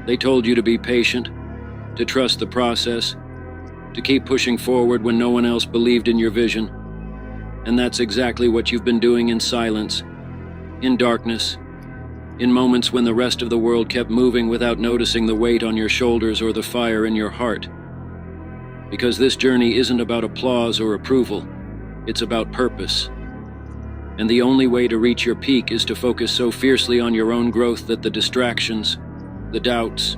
They told you to be patient, to trust the process, to keep pushing forward when no one else believed in your vision. And that's exactly what you've been doing in silence, in darkness, in moments when the rest of the world kept moving without noticing the weight on your shoulders or the fire in your heart. Because this journey isn't about applause or approval, it's about purpose. And the only way to reach your peak is to focus so fiercely on your own growth that the distractions, the doubts,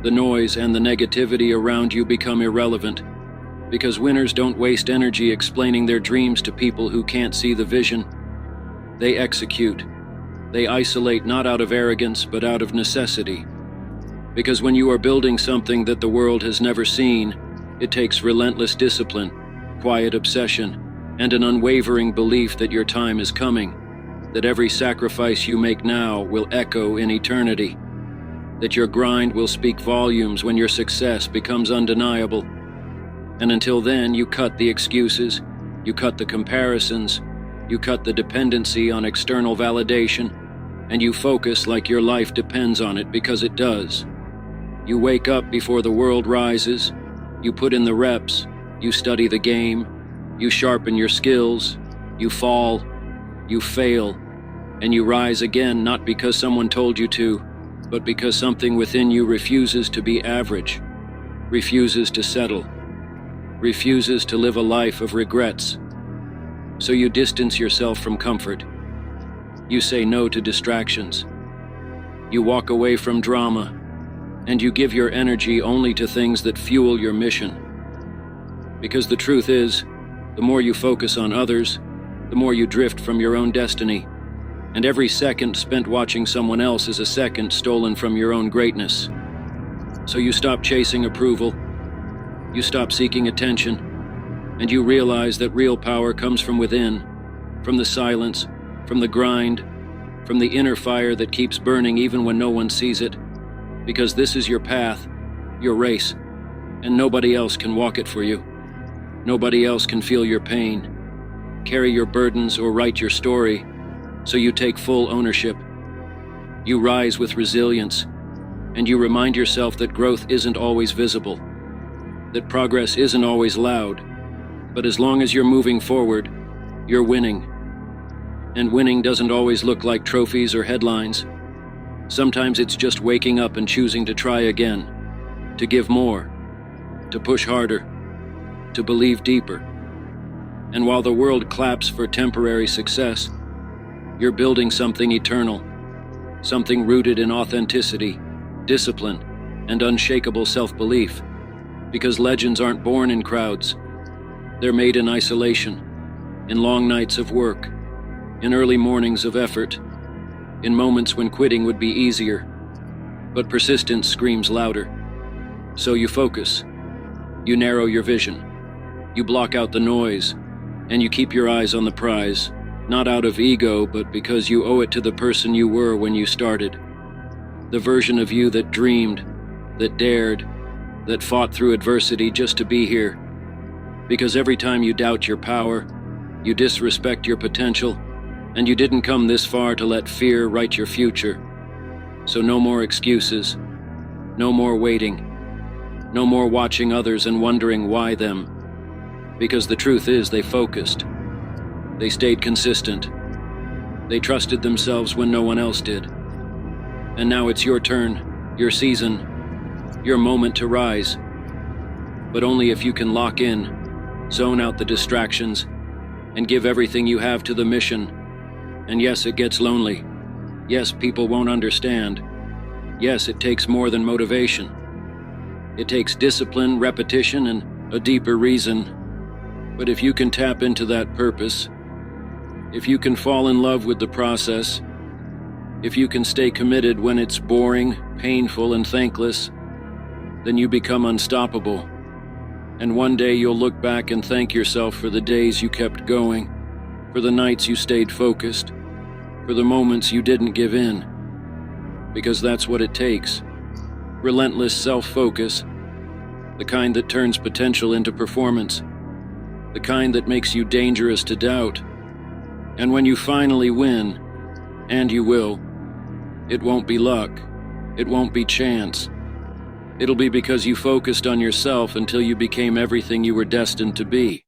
the noise, and the negativity around you become irrelevant. Because winners don't waste energy explaining their dreams to people who can't see the vision. They execute. They isolate not out of arrogance, but out of necessity. Because when you are building something that the world has never seen, it takes relentless discipline, quiet obsession, and an unwavering belief that your time is coming, that every sacrifice you make now will echo in eternity, that your grind will speak volumes when your success becomes undeniable. And until then, you cut the excuses, you cut the comparisons, you cut the dependency on external validation, and you focus like your life depends on it, because it does. You wake up before the world rises, you put in the reps, you study the game, you sharpen your skills, you fall, you fail, and you rise again, not because someone told you to, but because something within you refuses to be average, refuses to settle, refuses to live a life of regrets. So you distance yourself from comfort. You say no to distractions. You walk away from drama, and you give your energy only to things that fuel your mission. Because the truth is, the more you focus on others, the more you drift from your own destiny, and every second spent watching someone else is a second stolen from your own greatness. So you stop chasing approval, you stop seeking attention, and you realize that real power comes from within, from the silence, from the grind, from the inner fire that keeps burning even when no one sees it. Because this is your path, your race, and nobody else can walk it for you. Nobody else can feel your pain, carry your burdens, or write your story, so you take full ownership. You rise with resilience, and you remind yourself that growth isn't always visible, that progress isn't always loud, but as long as you're moving forward, you're winning. And winning doesn't always look like trophies or headlines. Sometimes it's just waking up and choosing to try again, to give more, to push harder, to believe deeper. And while the world claps for temporary success, you're building something eternal, something rooted in authenticity, discipline, and unshakable self-belief. Because legends aren't born in crowds. They're made in isolation, in long nights of work, in early mornings of effort, in moments when quitting would be easier, but persistence screams louder. So you focus, you narrow your vision, you block out the noise, and you keep your eyes on the prize, not out of ego, but because you owe it to the person you were when you started. The version of you that dreamed, that dared, that fought through adversity just to be here. Because every time you doubt your power, you disrespect your potential, and you didn't come this far to let fear write your future. So no more excuses, no more waiting, no more watching others and wondering why them. Because the truth is, they focused. They stayed consistent. They trusted themselves when no one else did. And now it's your turn, your season, your moment to rise. But only if you can lock in, zone out the distractions, and give everything you have to the mission. And yes, it gets lonely. Yes, people won't understand. Yes, it takes more than motivation. It takes discipline, repetition, and a deeper reason. But if you can tap into that purpose, if you can fall in love with the process, if you can stay committed when it's boring, painful, and thankless, then you become unstoppable. And one day you'll look back and thank yourself for the days you kept going, for the nights you stayed focused, for the moments you didn't give in. Because that's what it takes. Relentless self-focus, the kind that turns potential into performance, the kind that makes you dangerous to doubt. And when you finally win, and you will, it won't be luck, it won't be chance. It'll be because you focused on yourself until you became everything you were destined to be.